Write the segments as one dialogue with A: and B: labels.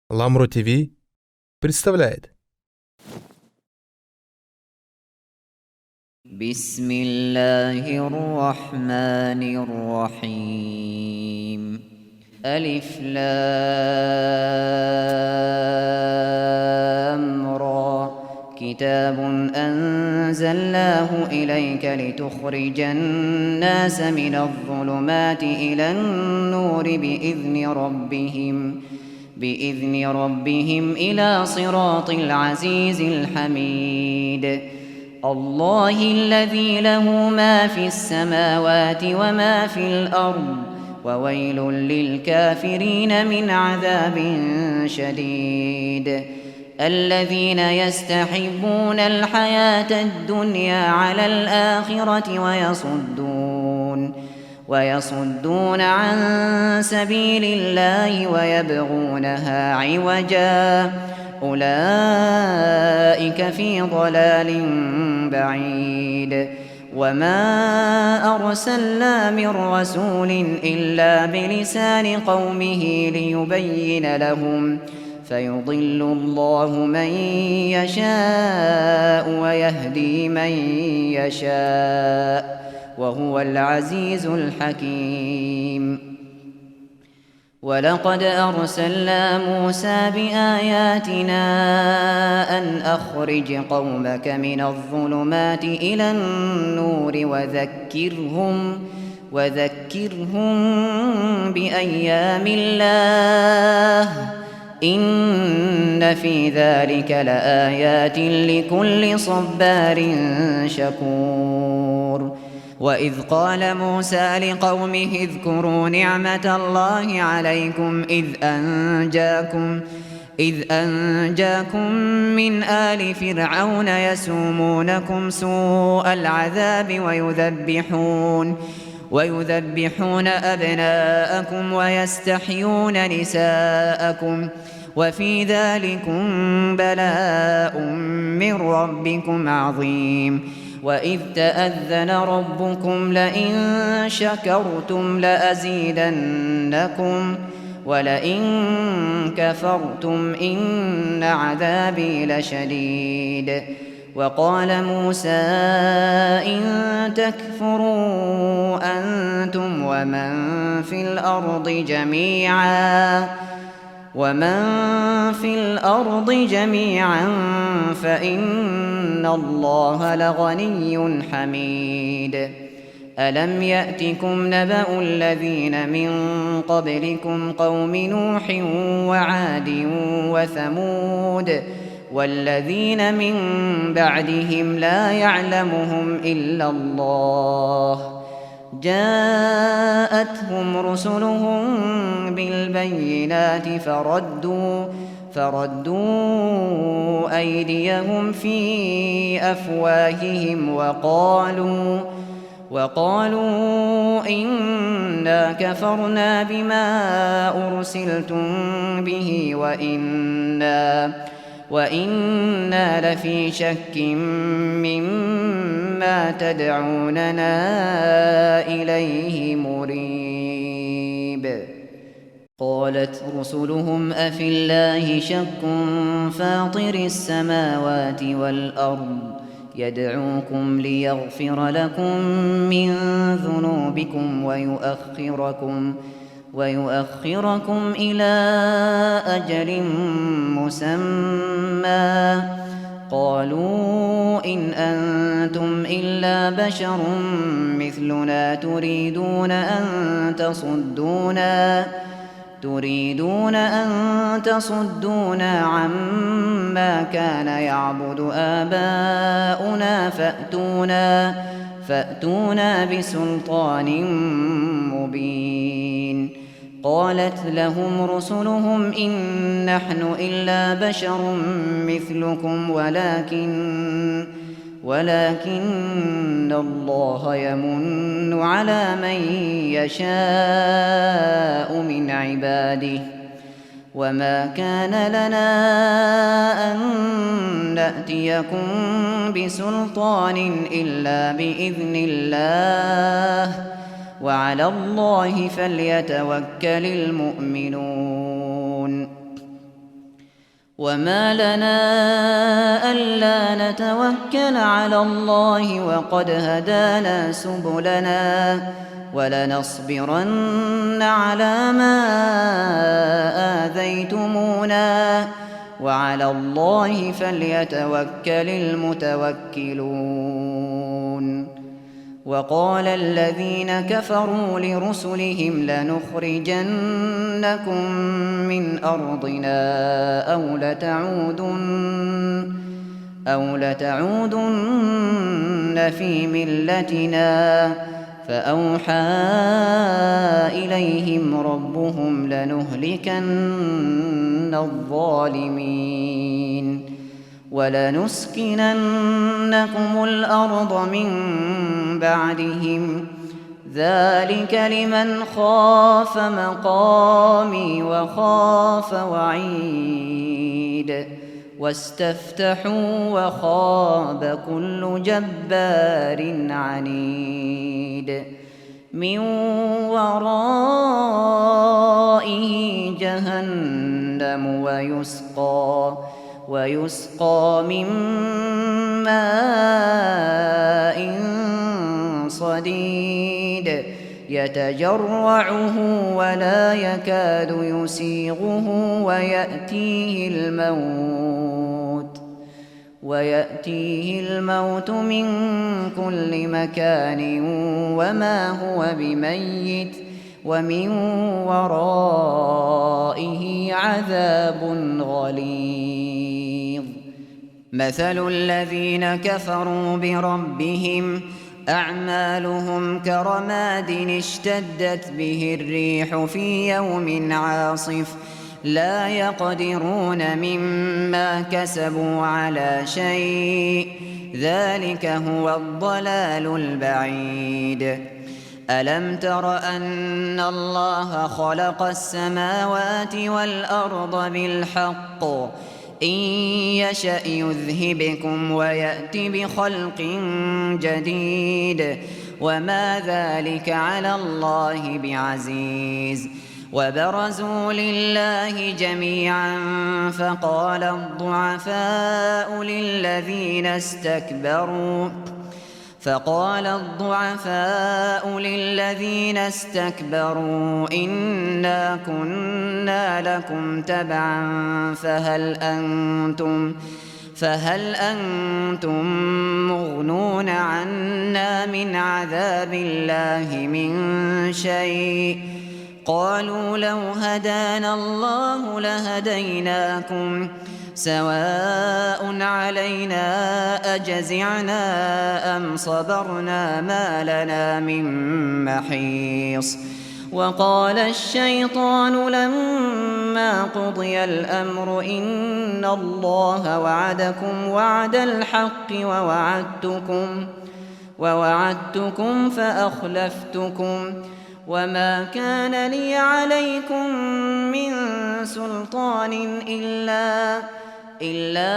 A: Ламро ТВ представляет.
B: بسم الله الرحمن الرحيم ألف لام را كتاب أنزلناه إليك لتخرج الناس من الظلمات إلى النور بإذن ربهم إلى صراط العزيز الحميد الله الذي له ما في السماوات وما في الأرض وويل للكافرين من عذاب شديد الذين يستحبون الحياة الدنيا على الآخرة ويصدون عن سبيل الله ويبغونها عوجا أولئك في ضلال بعيد وما أرسلنا من رسول إلا بلسان قومه ليبين لهم فيضل الله من يشاء ويهدي من يشاء وهو العزيز الحكيم ولقد أرسلنا موسى بآياتنا أن أخرج قومك من الظلمات إلى النور وذكرهم بأيام الله إن في ذلك لآيات لكل صبار شكور وإذ قال موسى لقومه اذكروا نعمة الله عليكم إذ أنجاكم من آل فرعون يسومونكم سوء العذاب ويذبحون أبناءكم ويستحيون نساءكم وفي ذلكم بلاء من ربكم عظيم وإذ تأذن ربكم لئن شكرتم لأزيدنكم ولئن كفرتم إن عذابي لشديد وقال موسى إن تكفروا أنتم ومن في الأرض جميعا فإن الله لغني حميد ألم يأتكم نبأ الذين من قبلكم قوم نوح وعاد وثمود والذين من بعدهم لا يعلمهم إلا الله جاءتهم رسلهم بالبينات فردوا أيديهم في أفواههم وقالوا إنا كفرنا بما أرسلتم به وإنا لفي شك مما تدعوننا إليه مريب قالت رسلهم أفي الله شك فاطر السماوات والأرض يدعوكم ليغفر لكم من ذنوبكم ويؤخركم إلى أجل مسمى قالوا إن أنتم إلا بشر مثلنا تريدون أن تصدونا عما كان يعبد آباؤنا فأتونا بسلطان مبين قالت لهم رسلهم إن نحن إلا بشر مثلكم ولكن الله يمن على من يشاء من عباده وما كان لنا أن نأتيكم بسلطان إلا بإذن الله وعلى الله فليتوكل المؤمنون وما لنا ألا نتوكل على الله وقد هدانا سبلنا ولنصبرن على ما آذيتمونا وعلى الله فليتوكل المتوكلون. وقال الذين كفروا لرسلهم لنخرجنكم من أرضنا أو لتعودن في ملتنا فأوحى إليهم ربهم لنهلكن الظالمين ولنسكننكم الأرض من بعدهم ذلك لمن خاف مقامي وخاف وعيد واستفتحوا وخاب كل جبار عنيد من ورائه جهنم ويسقى من ماء صديد يتجرعه ولا يكاد يسيغه ويأتيه الموت من كل مكان وما هو بميت ومن ورائه عذاب غليظ. مثل الذين كفروا بربهم أعمالهم كرماد اشتدت به الريح في يوم عاصف لا يقدرون مما كسبوا على شيء ذلك هو الضلال البعيد. ألم تر أن الله خلق السماوات والأرض بالحق إن يشأ يذهبكم ويأت بخلق جديد وما ذلك على الله بعزيز. وبرزوا لله جميعا فقال الضعفاء للذين استكبروا إنا كنا لكم تبعا فهل أنتم مغنون عنا من عذاب الله من شيء قالوا لو هدانا الله لهديناكم سواء علينا أجزعنا أم صبرنا ما لنا من محيص. وقال الشيطان لما قضي الأمر إن الله وعدكم وعد الحق ووعدتكم فأخلفتكم وما كان لي عليكم من سلطان إلا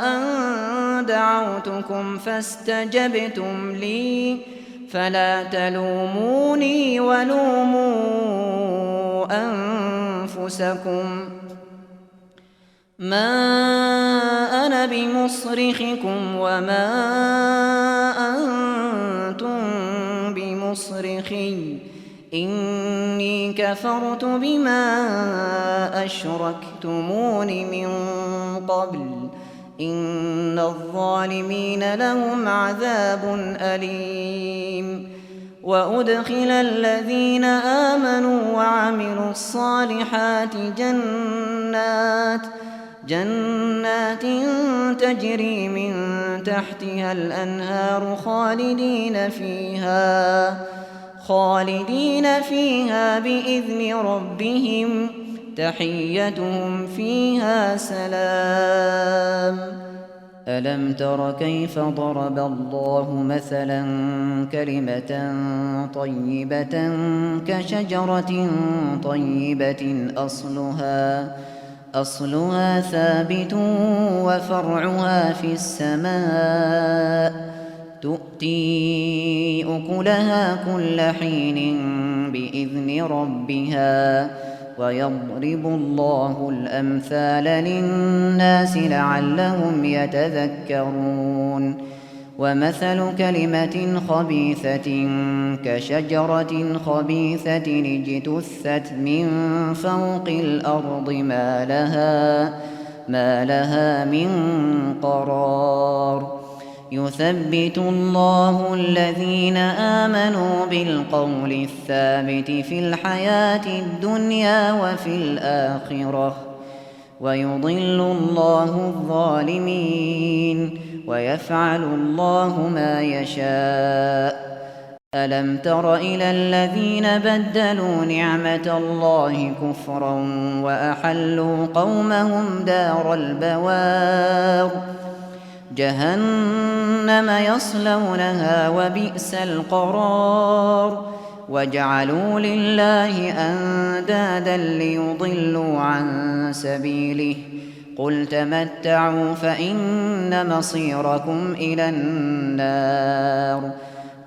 B: أن دعوتكم فاستجبتم لي فلا تلوموني ولوموا أنفسكم ما أنا بمصرخكم وما أنتم بمصرخي إني كفرت بما أشركتمون من قبل إن الظالمين لهم عذاب أليم. وأدخل الذين آمنوا وعملوا الصالحات جنات تجري من تحتها الأنهار خالدين فيها بإذن ربهم تحيتهم فيها سلام. ألم تر كيف ضرب الله مثلا كلمة طيبة كشجرة طيبة أصلها ثابت وفرعها في السماء تؤتي أكلها كل حين بإذن ربها ويضرب الله الأمثال للناس لعلهم يتذكرون ومثل كلمة خبيثة كشجرة خبيثة اجتثت من فوق الأرض ما لها من قرار يثبت الله الذين آمنوا بالقول الثابت في الحياة الدنيا وفي الآخرة ويضل الله الظالمين ويفعل الله ما يشاء ألم تر إلى الذين بدلوا نعمة الله كفرا وأحلوا قومهم دار البوار جهنم يصلونها وبئس القرار وجعلوا لله أندادا ليضلوا عن سبيله قل تمتعوا فإن مصيركم إلى النار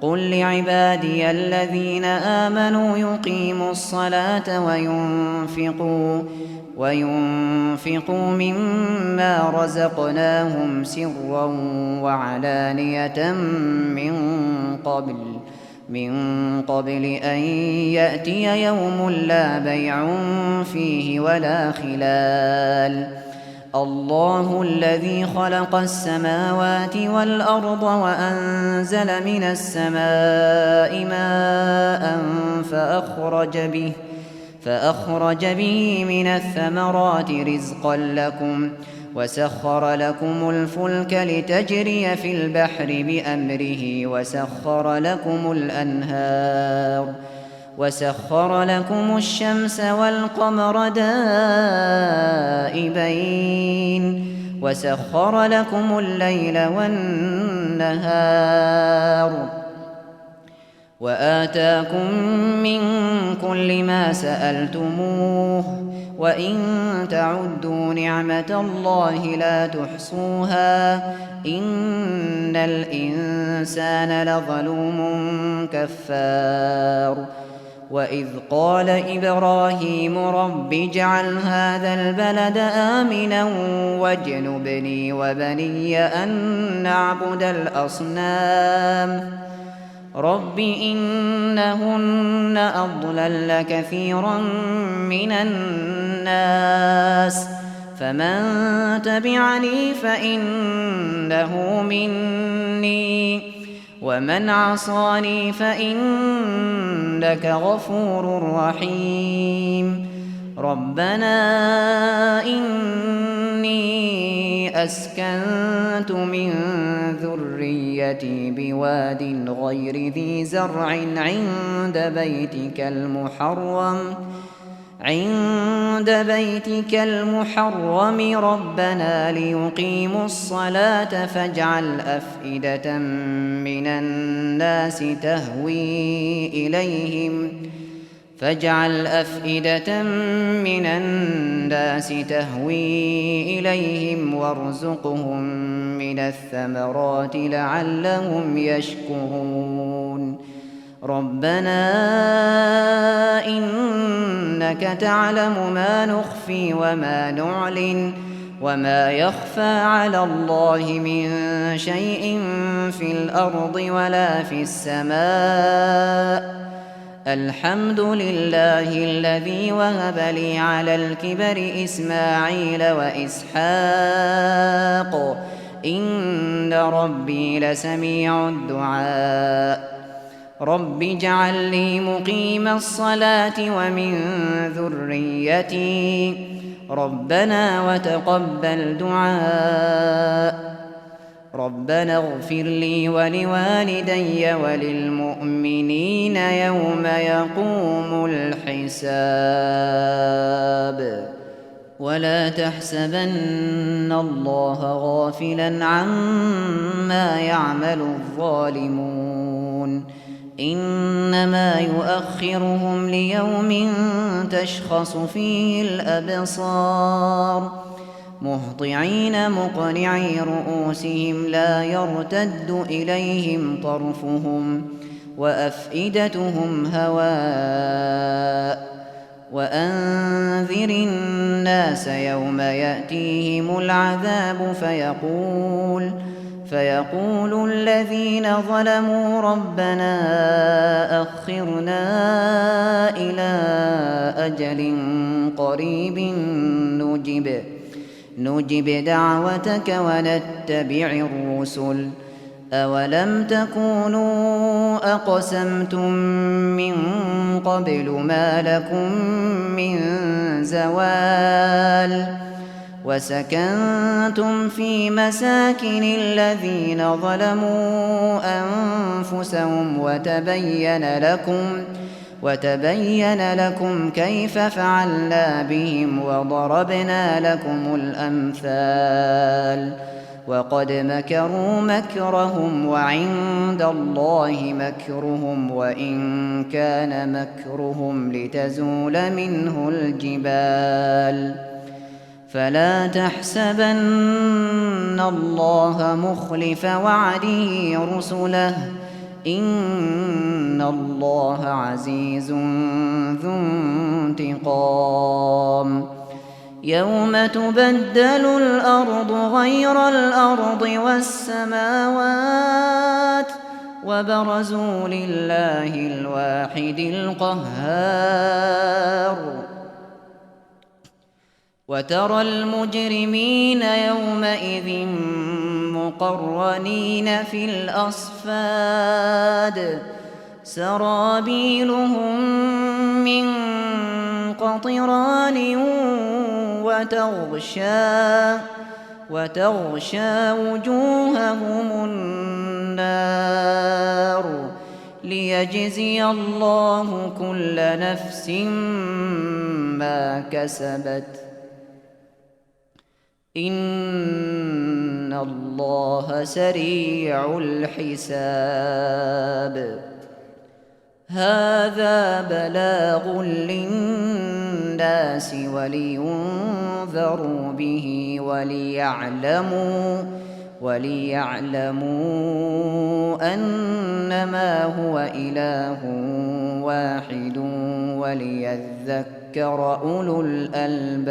B: قل لعبادي الذين آمنوا يقيموا الصلاة وينفقوا مما رزقناهم سرا وعلانية من قبل أن يأتي يوم لا بيع فيه ولا خلال الله الذي خلق السماوات والأرض وأنزل من السماء ماء فأخرج به من الثمرات رزقا لكم وسخر لكم الفلك لتجري في البحر بأمره وسخر لكم الأنهار وسخر لكم الشمس والقمر دائبين وسخر لكم الليل والنهار وآتاكم من كل ما سألتموه وإن تعدوا نعمة الله لا تحصوها إن الإنسان لظلوم كفار وإذ قال إبراهيم رب اجعل هذا البلد آمنا واجنبني وبني أن نعبد الأصنام رب إنهن أضلل كثيرا من الناس فمن تبعني فإنه مني ومن عصاني فإنك غفور رحيم ربنا إني أسكنت من ذريتي بواد غير ذي زرع عند بيتك المحرم ربنا ليقيموا الصلاة فاجعل أفئدة من الناس تهوي إليهم وارزقهم من الثمرات لعلهم يشكرون ربنا إنك تعلم ما نخفي وما نعلن وما يخفى على الله من شيء في الأرض ولا في السماء الحمد لله الذي وهب لي على الكبر إسماعيل وإسحاق إن ربي لسميع الدعاء رب اجعل لي مقيم الصلاة ومن ذريتي ربنا وتقبل دعاء ربنا اغفر لي ولوالدي وللمؤمنين يوم يقوم الحساب ولا تحسبن الله غافلا عما يعمل الظالمون إنما يؤخرهم ليوم تشخص فيه الأبصار مهطعين مقنعي رؤوسهم لا يرتد إليهم طرفهم وأفئدتهم هواء وأنذر الناس يوم يأتيهم العذاب فيقول الذين ظلموا ربنا أخرنا إلى أجل قريب نجب دعوتك ونتبع الرسل أولم تكونوا أقسمتم من قبل ما لكم من زوال وسكنتم في مساكن الذين ظلموا أنفسهم وتبين لكم كيف فعلنا بهم وضربنا لكم الأمثال وقد مكروا مكرهم وعند الله مكرهم وإن كان مكرهم لتزول منه الجبال فلا تحسبن الله مخلف وعده رسله إن الله عزيز ذو انتقام يوم تبدل الأرض غير الأرض والسماوات وبرزوا لله الواحد القهار وترى المجرمين يومئذ مقرنين في الأصفاد سرابيلهم من قطران وتغشى وجوههم النار ليجزي الله كل نفس ما كسبت إن الله سريع الحساب هذا بلاغ للناس ولينذروا به وليعلموا أنما هو إله واحد وليذكر أولو الألباب